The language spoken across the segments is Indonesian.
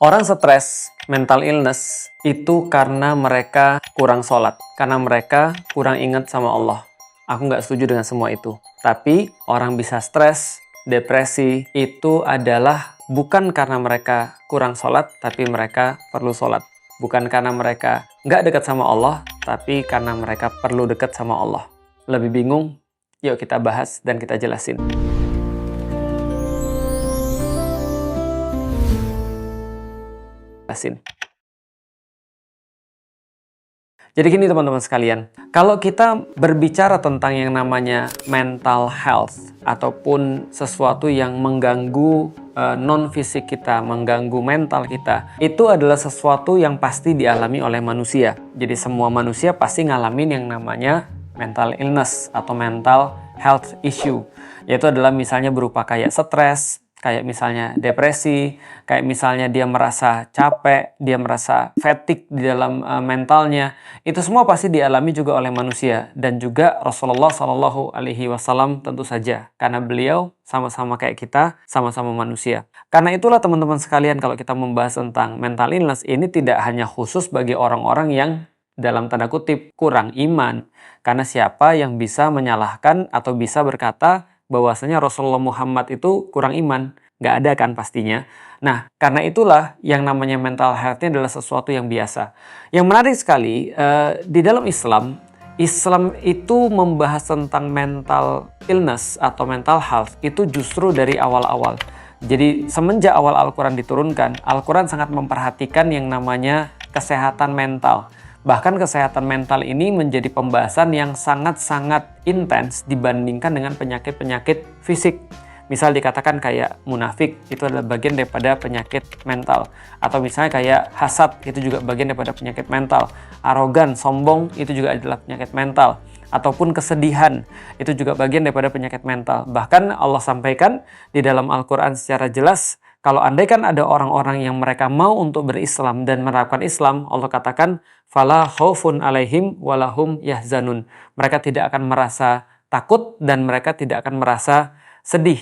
Orang stres, mental illness, itu karena mereka kurang sholat. Karena mereka kurang ingat sama Allah. Aku nggak setuju dengan semua itu. Tapi orang bisa stres, depresi, itu adalah bukan karena mereka kurang sholat, tapi mereka perlu sholat. Bukan karena mereka nggak dekat sama Allah, tapi karena mereka perlu dekat sama Allah. Lebih bingung? Yuk kita bahas dan kita jelasin. Jadi gini teman-teman sekalian, kalau kita berbicara tentang yang namanya mental health ataupun sesuatu yang mengganggu non-fisik kita, mengganggu mental kita, itu adalah sesuatu yang pasti dialami oleh manusia. Jadi semua manusia pasti ngalamin yang namanya mental illness atau mental health issue, yaitu adalah misalnya berupa kayak stres, kayak misalnya depresi, kayak misalnya dia merasa capek, dia merasa fatigue di dalam mentalnya. Itu semua pasti dialami juga oleh manusia. Dan juga Rasulullah Shallallahu Alaihi Wasallam tentu saja. Karena beliau sama-sama kayak kita, sama-sama manusia. Karena itulah teman-teman sekalian, kalau kita membahas tentang mental illness, ini tidak hanya khusus bagi orang-orang yang dalam tanda kutip kurang iman. Karena siapa yang bisa menyalahkan atau bisa berkata bahwasanya Rasulullah Muhammad itu kurang iman? Nggak ada kan pastinya. Nah, karena itulah yang namanya mental health ini adalah sesuatu yang biasa. Yang menarik sekali, di dalam Islam itu membahas tentang mental illness atau mental health itu justru dari awal-awal. Jadi semenjak awal Al-Quran diturunkan, Al-Quran sangat memperhatikan yang namanya kesehatan mental. Bahkan kesehatan mental ini menjadi pembahasan yang sangat-sangat intens dibandingkan dengan penyakit-penyakit fisik. Misal dikatakan kayak munafik, itu adalah bagian daripada penyakit mental. Atau misalnya kayak hasad, itu juga bagian daripada penyakit mental. Arogan, sombong, itu juga adalah penyakit mental. Ataupun kesedihan, itu juga bagian daripada penyakit mental. Bahkan Allah sampaikan di dalam Al-Quran secara jelas, kalau andaikan ada orang-orang yang mereka mau untuk berislam dan menerapkan Islam, Allah katakan, fala khaufun alaihim walahum yahzanun. Mereka tidak akan merasa takut dan mereka tidak akan merasa sedih.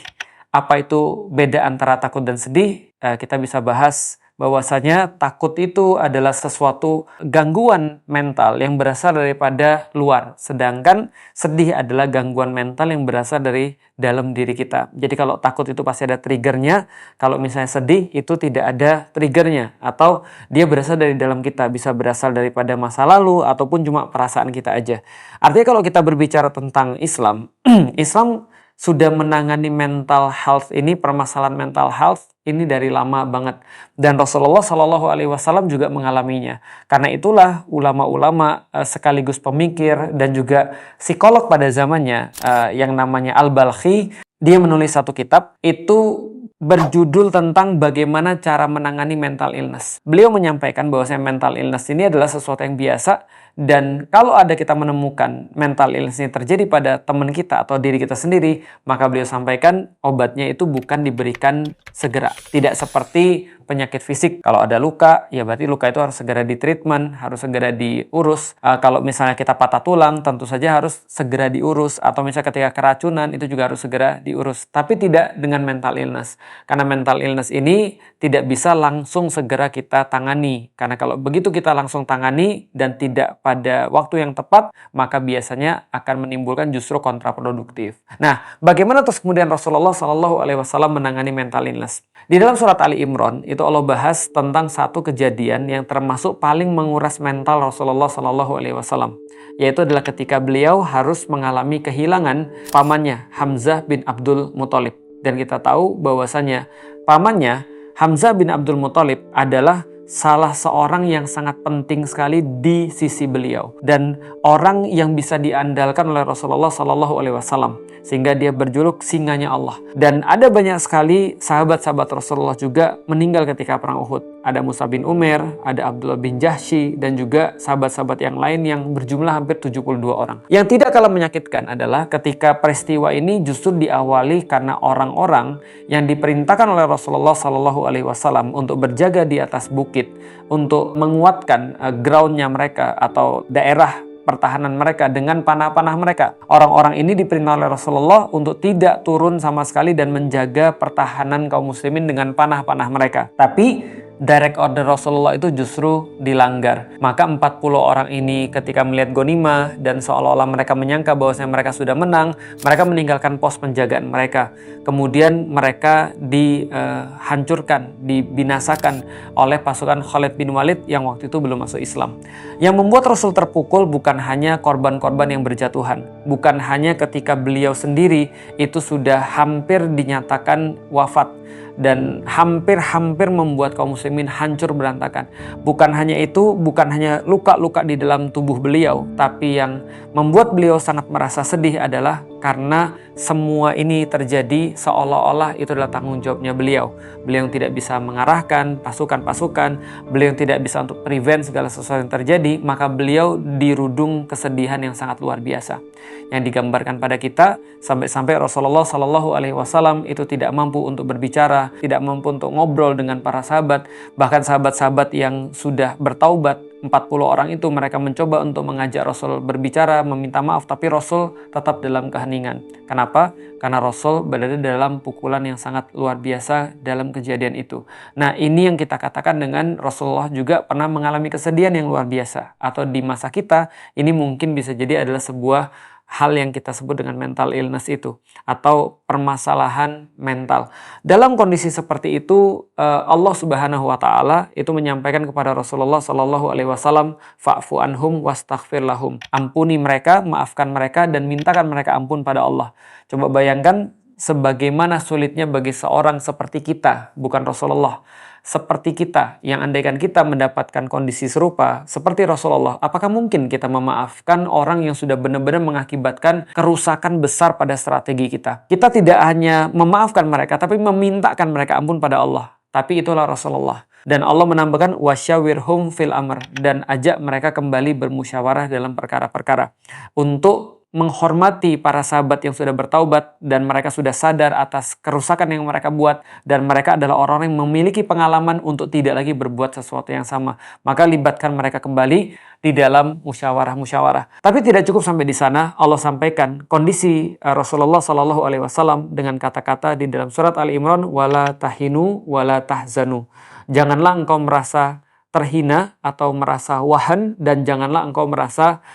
Apa itu beda antara takut dan sedih? Kita bisa bahas bahwasanya takut itu adalah sesuatu gangguan mental yang berasal daripada luar. Sedangkan sedih adalah gangguan mental yang berasal dari dalam diri kita. Jadi kalau takut itu pasti ada triggernya. Kalau misalnya sedih itu tidak ada triggernya. Atau dia berasal dari dalam kita. Bisa berasal daripada masa lalu ataupun cuma perasaan kita aja. Artinya kalau kita berbicara tentang Islam, Islam sudah menangani mental health ini, permasalahan mental health ini dari lama banget. Dan Rasulullah Shallallahu Alaihi Wasallam juga mengalaminya. Karena itulah ulama-ulama sekaligus pemikir dan juga psikolog pada zamannya yang namanya Al-Balkhi, dia menulis satu kitab itu berjudul tentang bagaimana cara menangani mental illness. Beliau menyampaikan bahwa mental illness ini adalah sesuatu yang biasa, dan kalau ada kita menemukan mental illness ini terjadi pada teman kita atau diri kita sendiri, maka beliau sampaikan obatnya itu bukan diberikan segera. Tidak seperti penyakit fisik. Kalau ada luka, ya berarti luka itu harus segera ditreatment, harus segera diurus. Kalau misalnya kita patah tulang, tentu saja harus segera diurus. Atau misalnya ketika keracunan, itu juga harus segera diurus. Tapi tidak dengan mental illness. Karena mental illness ini tidak bisa langsung segera kita tangani. Karena kalau begitu kita langsung tangani dan tidak pada waktu yang tepat, maka biasanya akan menimbulkan justru kontraproduktif. Nah, bagaimana terus kemudian Rasulullah Shallallahu Alaihi Wasallam menangani mental illness? Di dalam surat Ali Imran itu Allah bahas tentang satu kejadian yang termasuk paling menguras mental Rasulullah Shallallahu Alaihi Wasallam, yaitu adalah ketika beliau harus mengalami kehilangan pamannya Hamzah bin Abdul Muthalib. Dan kita tahu bahwasanya pamannya Hamzah bin Abdul Muthalib adalah salah seorang yang sangat penting sekali di sisi beliau dan orang yang bisa diandalkan oleh Rasulullah Shallallahu Alaihi Wasallam, sehingga dia berjuluk singanya Allah. Dan ada banyak sekali sahabat-sahabat Rasulullah juga meninggal ketika perang Uhud. Ada Mus'ab bin Umair, ada Abdullah bin Jahsy, dan juga sahabat-sahabat yang lain yang berjumlah hampir 72 orang. Yang tidak kalah menyakitkan adalah ketika peristiwa ini justru diawali karena orang-orang yang diperintahkan oleh Rasulullah Shallallahu Alaihi Wasallam untuk berjaga di atas bukit, untuk menguatkan groundnya mereka atau daerah pertahanan mereka dengan panah-panah mereka. Orang-orang ini diperintah oleh Rasulullah untuk tidak turun sama sekali dan menjaga pertahanan kaum muslimin dengan panah-panah mereka. Tapi direct order Rasulullah itu justru dilanggar. Maka 40 orang ini ketika melihat ghanimah dan seolah-olah mereka menyangka bahwasanya mereka sudah menang, mereka meninggalkan pos penjagaan mereka. Kemudian mereka dihancurkan, dibinasakan oleh pasukan Khalid bin Walid yang waktu itu belum masuk Islam. Yang membuat Rasul terpukul bukan hanya korban-korban yang berjatuhan, bukan hanya ketika beliau sendiri itu sudah hampir dinyatakan wafat dan hampir-hampir membuat kaum muslimin hancur berantakan. Bukan hanya itu, bukan hanya luka-luka di dalam tubuh beliau, tapi yang membuat beliau sangat merasa sedih adalah karena semua ini terjadi seolah-olah itu adalah tanggung jawabnya beliau. Beliau yang tidak bisa mengarahkan pasukan-pasukan, beliau yang tidak bisa untuk prevent segala sesuatu yang terjadi, maka beliau dirudung kesedihan yang sangat luar biasa. Yang digambarkan pada kita sampai-sampai Rasulullah Shallallahu Alaihi Wasallam itu tidak mampu untuk berbicara, tidak mampu untuk ngobrol dengan para sahabat, bahkan sahabat-sahabat yang sudah bertaubat 40 orang itu mereka mencoba untuk mengajak Rasul berbicara, meminta maaf, tapi Rasul tetap dalam keheningan. Kenapa? Karena Rasul berada dalam pukulan yang sangat luar biasa dalam kejadian itu. Nah, ini yang kita katakan dengan Rasulullah juga pernah mengalami kesedihan yang luar biasa. Atau di masa kita, ini mungkin bisa jadi adalah sebuah hal yang kita sebut dengan mental illness itu, atau permasalahan mental. Dalam kondisi seperti itu, Allah Subhanahu wa taala itu menyampaikan kepada Rasulullah sallallahu alaihi wasallam, fa'fu anhum wastaghfir lahum. Ampuni mereka, maafkan mereka dan mintakan mereka ampun pada Allah. Coba bayangkan sebagaimana sulitnya bagi seorang seperti kita, bukan Rasulullah, seperti kita, yang andaikan kita mendapatkan kondisi serupa seperti Rasulullah, apakah mungkin kita memaafkan orang yang sudah benar-benar mengakibatkan kerusakan besar pada strategi kita? Kita tidak hanya memaafkan mereka, tapi memintakan mereka ampun pada Allah. Tapi itulah Rasulullah. Dan Allah menambahkan wasyawirhum fil amr, dan ajak mereka kembali bermusyawarah dalam perkara-perkara untuk menghormati para sahabat yang sudah bertaubat dan mereka sudah sadar atas kerusakan yang mereka buat, dan mereka adalah orang-orang yang memiliki pengalaman untuk tidak lagi berbuat sesuatu yang sama. Maka libatkan mereka kembali di dalam musyawarah-musyawarah. Tapi tidak cukup sampai di sana. Allah sampaikan kondisi Rasulullah Shallallahu Alaihi Wasallam dengan kata-kata di dalam surat Ali Imran, wala tahinu wala tahzanu. Janganlah engkau merasa terhina atau merasa wahan, dan janganlah engkau merasa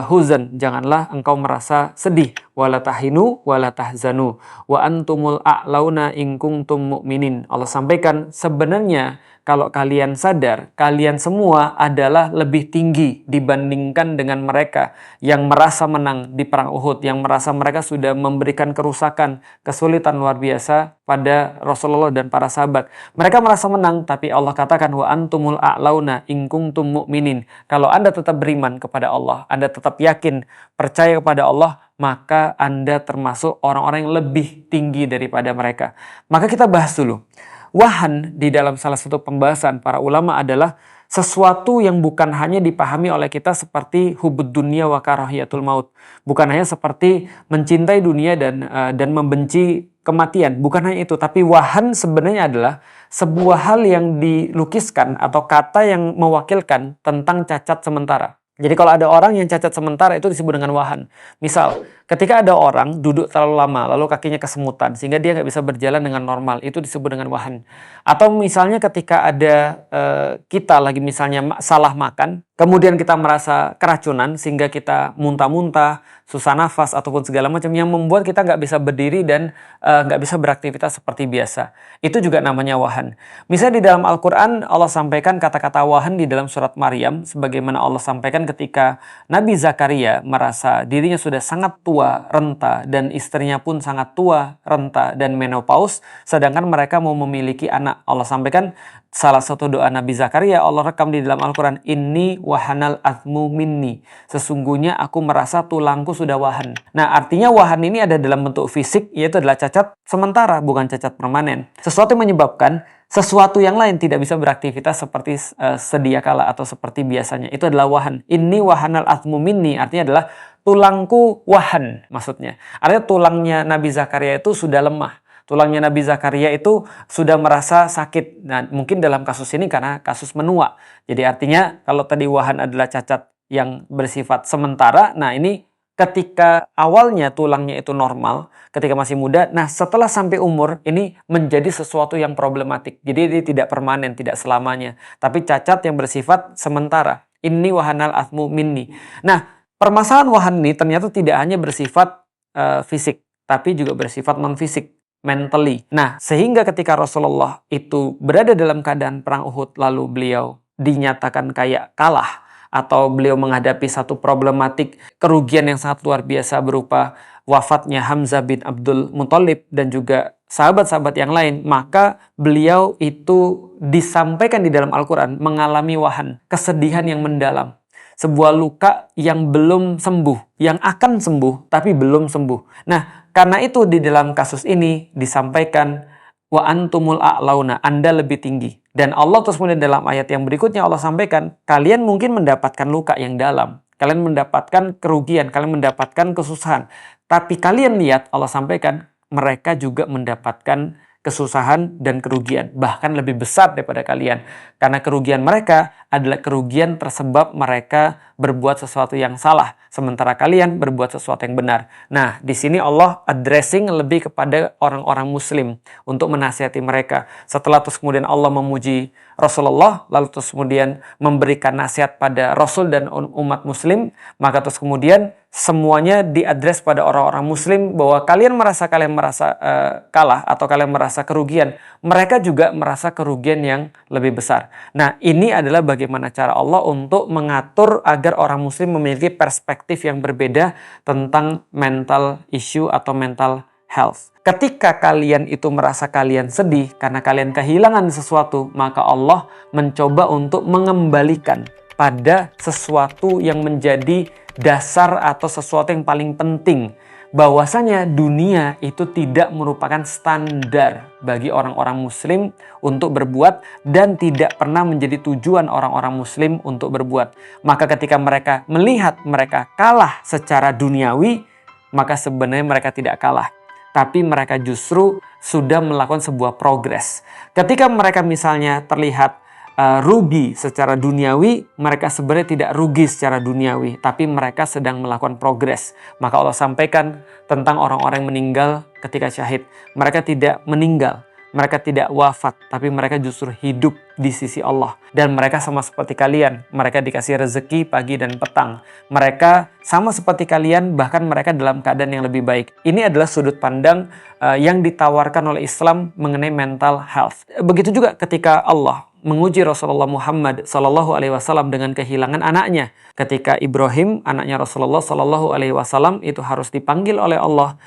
huzan, janganlah engkau merasa sedih. Wala tahinu wala tahzanu wa antumul a'launa in kuntum mu'minin. Allah sampaikan sebenarnya kalau kalian sadar, kalian semua adalah lebih tinggi dibandingkan dengan mereka yang merasa menang di perang Uhud, yang merasa mereka sudah memberikan kerusakan, kesulitan luar biasa pada Rasulullah dan para sahabat. Mereka merasa menang, tapi Allah katakan wa antumul a'launa in kuntum mu'minin. Kalau Anda tetap beriman kepada Allah, Anda tetap yakin, percaya kepada Allah, maka Anda termasuk orang-orang yang lebih tinggi daripada mereka. Maka kita bahas dulu. Wahan di dalam salah satu pembahasan para ulama adalah sesuatu yang bukan hanya dipahami oleh kita seperti hubud dunia wa karahiyatul maut. Bukan hanya seperti mencintai dunia dan membenci kematian. Bukan hanya itu, tapi wahan sebenarnya adalah sebuah hal yang dilukiskan atau kata yang mewakilkan tentang cacat sementara. Jadi kalau ada orang yang cacat sementara itu disebut dengan wahan. Misal, ketika ada orang duduk terlalu lama, lalu kakinya kesemutan, sehingga dia nggak bisa berjalan dengan normal, itu disebut dengan wahan. Atau misalnya ketika ada kita lagi misalnya salah makan, kemudian kita merasa keracunan, sehingga kita muntah-muntah, susah nafas, ataupun segala macam, yang membuat kita nggak bisa berdiri dan nggak bisa beraktivitas seperti biasa. Itu juga namanya wahan. Misalnya di dalam Al-Quran, Allah sampaikan kata-kata wahan di dalam surat Maryam, sebagaimana Allah sampaikan ketika Nabi Zakaria merasa dirinya sudah sangat tua, renta, dan istrinya pun sangat tua, renta, dan menopause, sedangkan mereka mau memiliki anak. Allah sampaikan salah satu doa Nabi Zakaria, Allah rekam di dalam Al-Quran, inni wahanal azmu minni. Sesungguhnya aku merasa tulangku sudah wahan. Nah, artinya wahan ini ada dalam bentuk fisik, yaitu adalah cacat sementara, bukan cacat permanen. Sesuatu yang menyebabkan sesuatu yang lain tidak bisa beraktivitas seperti sedia kala atau seperti biasanya. Itu adalah wahan. Inni wahanal azmu minni, artinya adalah tulangku wahan, maksudnya. Artinya tulangnya Nabi Zakaria itu sudah lemah. Tulangnya Nabi Zakaria itu sudah merasa sakit. Nah, mungkin dalam kasus ini karena kasus menua. Jadi artinya kalau tadi wahan adalah cacat yang bersifat sementara, nah ini ketika awalnya tulangnya itu normal, ketika masih muda, nah setelah sampai umur, ini menjadi sesuatu yang problematik. Jadi dia tidak permanen, tidak selamanya. Tapi cacat yang bersifat sementara. Inni wahanal athmu minni. Nah, permasalahan wahan ini ternyata tidak hanya bersifat fisik, tapi juga bersifat non-fisik, mentally. Nah, sehingga ketika Rasulullah itu berada dalam keadaan perang Uhud, lalu beliau dinyatakan kayak kalah, atau beliau menghadapi satu problematik kerugian yang sangat luar biasa berupa wafatnya Hamzah bin Abdul Muthalib dan juga sahabat-sahabat yang lain, maka beliau itu disampaikan di dalam Al-Quran mengalami wahan, kesedihan yang mendalam. Sebuah luka yang belum sembuh, yang akan sembuh tapi belum sembuh. Nah, karena itu di dalam kasus ini disampaikan wa antumul a'launa, Anda lebih tinggi. Dan Allah terus kemudian dalam ayat yang berikutnya Allah sampaikan, kalian mungkin mendapatkan luka yang dalam, kalian mendapatkan kerugian, kalian mendapatkan kesusahan. Tapi kalian lihat, Allah sampaikan, mereka juga mendapatkan kesusahan dan kerugian, bahkan lebih besar daripada kalian. Karena kerugian mereka adalah kerugian tersebab mereka berbuat sesuatu yang salah, sementara kalian berbuat sesuatu yang benar. Nah, di sini Allah addressing lebih kepada orang-orang muslim untuk menasihati mereka. Setelah terus kemudian Allah memuji Rasulullah, lalu terus kemudian memberikan nasihat pada Rasul dan umat muslim, maka terus kemudian semuanya diadres pada orang-orang muslim bahwa kalian merasa kalah atau kalian merasa kerugian, mereka juga merasa kerugian yang lebih besar. Nah, ini adalah bagaimana cara Allah untuk mengatur agar orang muslim memiliki perspektif yang berbeda tentang mental issue atau mental health. Ketika kalian itu merasa kalian sedih karena kalian kehilangan sesuatu, maka Allah mencoba untuk mengembalikan pada sesuatu yang menjadi dasar atau sesuatu yang paling penting, bahwasanya dunia itu tidak merupakan standar bagi orang-orang muslim untuk berbuat dan tidak pernah menjadi tujuan orang-orang muslim untuk berbuat. Maka ketika mereka melihat mereka kalah secara duniawi, maka sebenarnya mereka tidak kalah, tapi mereka justru sudah melakukan sebuah progres. Ketika mereka misalnya terlihat rugi secara duniawi, mereka sebenarnya tidak rugi secara duniawi, tapi mereka sedang melakukan progres. Maka Allah sampaikan tentang orang-orang yang meninggal ketika syahid. Mereka tidak meninggal, mereka tidak wafat, tapi mereka justru hidup di sisi Allah. Dan mereka sama seperti kalian, mereka dikasih rezeki pagi dan petang. Mereka sama seperti kalian, bahkan mereka dalam keadaan yang lebih baik. Ini adalah sudut pandang yang ditawarkan oleh Islam mengenai mental health. Begitu juga ketika Allah menguji Rasulullah Muhammad Sallallahu Alaihi Wasallam dengan kehilangan anaknya. Ketika Ibrahim, anaknya Rasulullah Sallallahu Alaihi Wasallam itu harus dipanggil oleh Allah,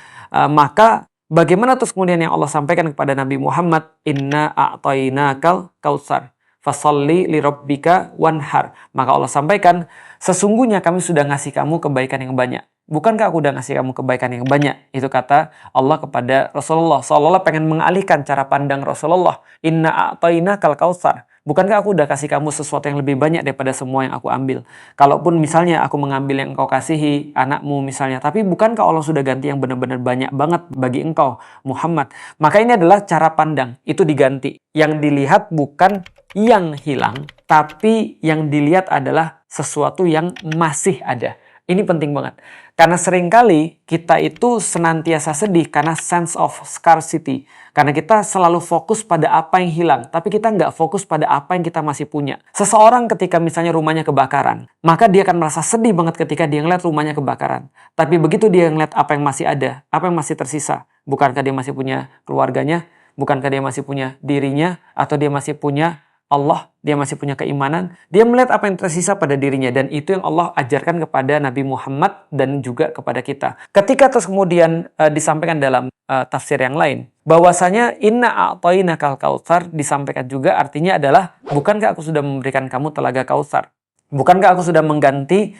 maka bagaimana terus kemudian yang Allah sampaikan kepada Nabi Muhammad, Inna a'tainakal kautsar, fasalli li rabbika wanhar. Maka Allah sampaikan, sesungguhnya kami sudah ngasih kamu kebaikan yang banyak. Bukankah aku udah ngasih kamu kebaikan yang banyak? Itu kata Allah kepada Rasulullah. Seolah-olah pengen mengalihkan cara pandang Rasulullah. Inna a'tainakal kautsar. Bukankah aku udah kasih kamu sesuatu yang lebih banyak daripada semua yang aku ambil? Kalaupun misalnya aku mengambil yang engkau kasihi, anakmu misalnya, tapi bukankah Allah sudah ganti yang benar-benar banyak banget bagi engkau, Muhammad? Maka ini adalah cara pandang, itu diganti. Yang dilihat bukan yang hilang, tapi yang dilihat adalah sesuatu yang masih ada. Ini penting banget. Karena seringkali kita itu senantiasa sedih karena sense of scarcity. Karena kita selalu fokus pada apa yang hilang, tapi kita nggak fokus pada apa yang kita masih punya. Seseorang ketika misalnya rumahnya kebakaran, maka dia akan merasa sedih banget ketika dia ngeliat rumahnya kebakaran. Tapi begitu dia ngeliat apa yang masih ada, apa yang masih tersisa, bukankah dia masih punya keluarganya? Bukankah dia masih punya dirinya? Atau dia masih punya Allah, dia masih punya keimanan, dia melihat apa yang tersisa pada dirinya, dan itu yang Allah ajarkan kepada Nabi Muhammad dan juga kepada kita. Ketika terus kemudian disampaikan dalam tafsir yang lain, bahwasanya inna a'tainakal kautsar disampaikan juga artinya adalah, bukankah aku sudah memberikan kamu telaga kautsar? Bukankah aku sudah mengganti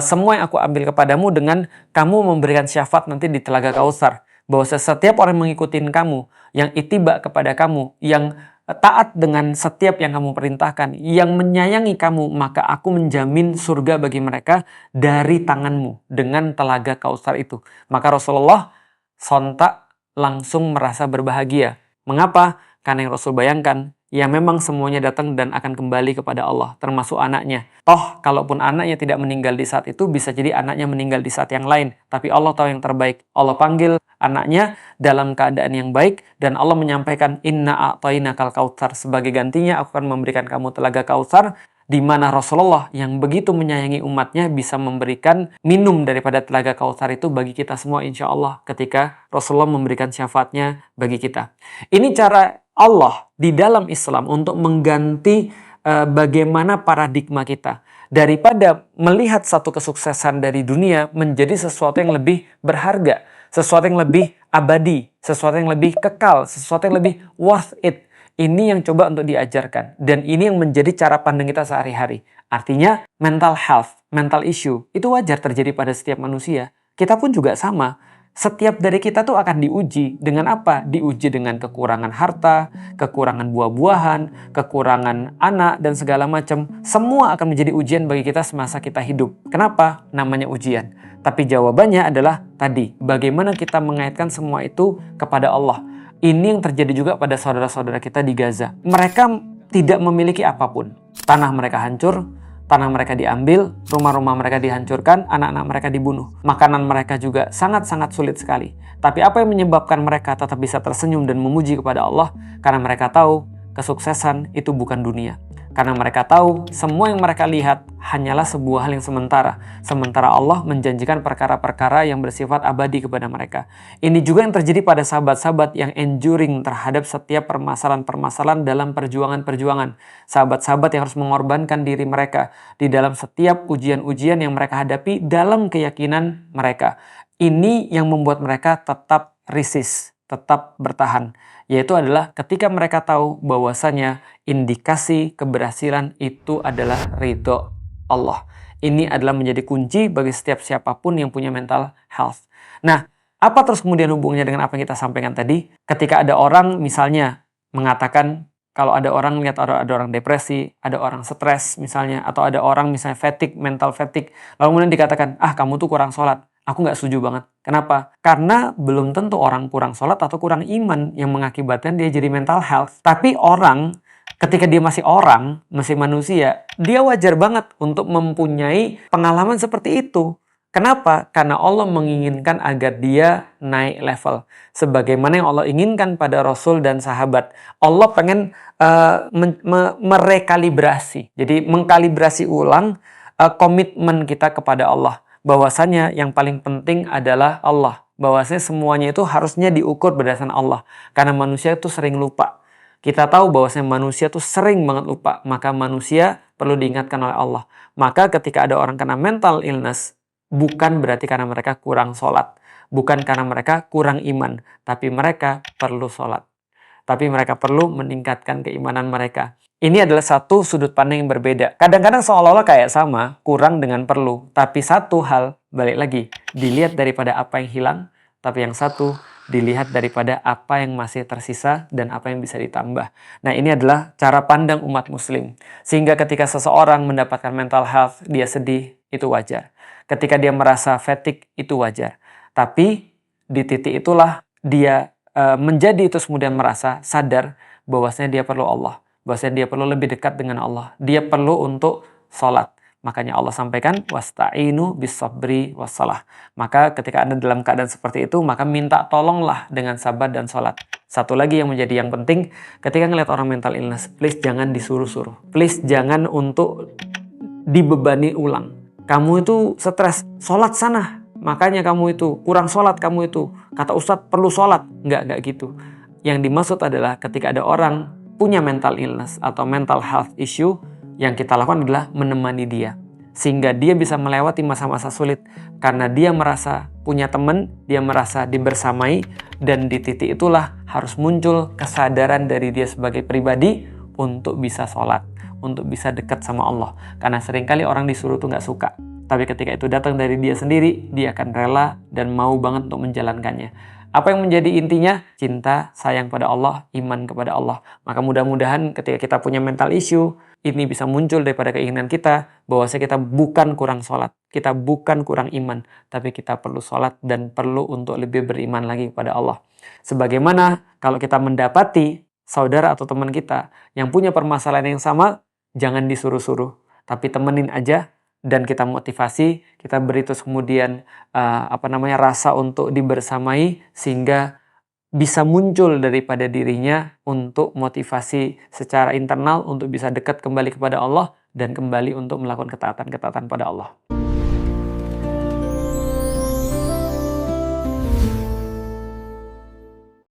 semua yang aku ambil kepadamu dengan kamu memberikan syafaat nanti di telaga kautsar? Bahwa setiap orang mengikuti kamu, yang ittiba kepada kamu, yang taat dengan setiap yang kamu perintahkan, yang menyayangi kamu, maka aku menjamin surga bagi mereka dari tanganmu dengan telaga Kautsar itu. Maka Rasulullah sontak langsung merasa berbahagia. Mengapa? Karena yang Rasul bayangkan, ya memang semuanya datang dan akan kembali kepada Allah, termasuk anaknya. Toh, kalaupun anaknya tidak meninggal di saat itu, bisa jadi anaknya meninggal di saat yang lain. Tapi Allah tahu yang terbaik. Allah panggil anaknya dalam keadaan yang baik, dan Allah menyampaikan, Inna a'tainakal kautsar. Sebagai gantinya, aku akan memberikan kamu telaga kautsar, di mana Rasulullah yang begitu menyayangi umatnya bisa memberikan minum daripada telaga kautsar itu bagi kita semua, insya Allah, ketika Rasulullah memberikan syafaatnya bagi kita. Ini cara Allah di dalam Islam untuk mengganti bagaimana paradigma kita. Daripada melihat satu kesuksesan dari dunia menjadi sesuatu yang lebih berharga, sesuatu yang lebih abadi, sesuatu yang lebih kekal, sesuatu yang lebih worth it. Ini yang coba untuk diajarkan. Dan ini yang menjadi cara pandang kita sehari-hari. Artinya mental health, mental issue, itu wajar terjadi pada setiap manusia. Kita pun juga sama. Setiap dari kita tuh akan diuji dengan apa? Diuji dengan kekurangan harta, kekurangan buah-buahan, kekurangan anak, dan segala macam. Semua akan menjadi ujian bagi kita semasa kita hidup. Kenapa? Namanya ujian. Tapi jawabannya adalah tadi, bagaimana kita mengaitkan semua itu kepada Allah. Ini yang terjadi juga pada saudara-saudara kita di Gaza. Mereka tidak memiliki apapun. Tanah mereka hancur, tanah mereka diambil, rumah-rumah mereka dihancurkan, anak-anak mereka dibunuh. Makanan mereka juga sangat-sangat sulit sekali. Tapi apa yang menyebabkan mereka tetap bisa tersenyum dan memuji kepada Allah? Karena mereka tahu kesuksesan itu bukan dunia. Karena mereka tahu semua yang mereka lihat hanyalah sebuah hal yang sementara. Sementara Allah menjanjikan perkara-perkara yang bersifat abadi kepada mereka. Ini juga yang terjadi pada sahabat-sahabat yang enduring terhadap setiap permasalahan-permasalahan dalam perjuangan-perjuangan. Sahabat-sahabat yang harus mengorbankan diri mereka di dalam setiap ujian-ujian yang mereka hadapi dalam keyakinan mereka. Ini yang membuat mereka tetap resist, tetap bertahan. Yaitu adalah ketika mereka tahu bahwasanya indikasi keberhasilan itu adalah ridho Allah. Ini adalah menjadi kunci bagi setiap siapapun yang punya mental health. Nah, apa terus kemudian hubungannya dengan apa yang kita sampaikan tadi? Ketika ada orang misalnya mengatakan, kalau ada orang lihat ada orang depresi, ada orang stres misalnya, atau ada orang misalnya fatigue, mental fatigue, lalu kemudian dikatakan, kamu tuh kurang sholat. Aku nggak setuju banget. Kenapa? Karena belum tentu orang kurang sholat atau kurang iman yang mengakibatkan dia jadi mental health. Tapi orang, ketika dia masih orang, masih manusia, dia wajar banget untuk mempunyai pengalaman seperti itu. Kenapa? Karena Allah menginginkan agar dia naik level. Sebagaimana yang Allah inginkan pada Rasul dan sahabat. Allah pengen merekalibrasi. Jadi mengkalibrasi ulang komitmen kita kepada Allah. Bahwasanya yang paling penting adalah Allah. Bahwasanya semuanya itu harusnya diukur berdasarkan Allah. Karena manusia itu sering lupa. Kita tahu bahwasanya manusia itu sering banget lupa. Maka manusia perlu diingatkan oleh Allah. Maka ketika ada orang kena mental illness, bukan berarti karena mereka kurang sholat. Bukan karena mereka kurang iman. Tapi mereka perlu sholat. Tapi mereka perlu meningkatkan keimanan mereka. Ini adalah satu sudut pandang yang berbeda. Kadang-kadang seolah-olah kayak sama, kurang dengan perlu. Tapi satu hal, balik lagi, dilihat daripada apa yang hilang, tapi yang satu, dilihat daripada apa yang masih tersisa dan apa yang bisa ditambah. Nah, ini adalah cara pandang umat muslim. Sehingga ketika seseorang mendapatkan mental health, dia sedih, itu wajar. Ketika dia merasa fatigue, itu wajar. Tapi di titik itulah dia menjadi itu kemudian merasa sadar bahwasanya dia perlu Allah. Bahwasanya dia perlu lebih dekat dengan Allah. Dia perlu untuk sholat. Makanya Allah sampaikan, wasta'inu bis-sabri wassalah. Maka ketika Anda dalam keadaan seperti itu, maka minta tolonglah dengan sabar dan sholat. Satu lagi yang menjadi yang penting, ketika ngelihat orang mental illness, please jangan disuruh-suruh. Please jangan untuk dibebani ulang. Kamu itu stres, sholat sana. Makanya kamu itu kurang sholat, kamu itu kata Ustadz perlu sholat. Enggak gitu. Yang dimaksud adalah ketika ada orang punya mental illness atau mental health issue, yang kita lakukan adalah menemani dia. Sehingga dia bisa melewati masa-masa sulit. Karena dia merasa punya teman, dia merasa dibersamai, dan di titik itulah harus muncul kesadaran dari dia sebagai pribadi untuk bisa sholat, untuk bisa dekat sama Allah. Karena seringkali orang disuruh tuh nggak suka. Tapi ketika itu datang dari dia sendiri, dia akan rela dan mau banget untuk menjalankannya. Apa yang menjadi intinya? Cinta, sayang pada Allah, iman kepada Allah. Maka mudah-mudahan ketika kita punya mental issue, ini bisa muncul daripada keinginan kita, bahwasanya kita bukan kurang sholat, kita bukan kurang iman, tapi kita perlu sholat dan perlu untuk lebih beriman lagi kepada Allah. Sebagaimana kalau kita mendapati saudara atau teman kita yang punya permasalahan yang sama, jangan disuruh-suruh. tapi temenin aja dan kita motivasi, kita beri terus kemudian rasa untuk dibersamai sehingga bisa muncul daripada dirinya untuk motivasi secara internal untuk bisa dekat kembali kepada Allah dan kembali untuk melakukan ketaatan-ketaatan pada Allah.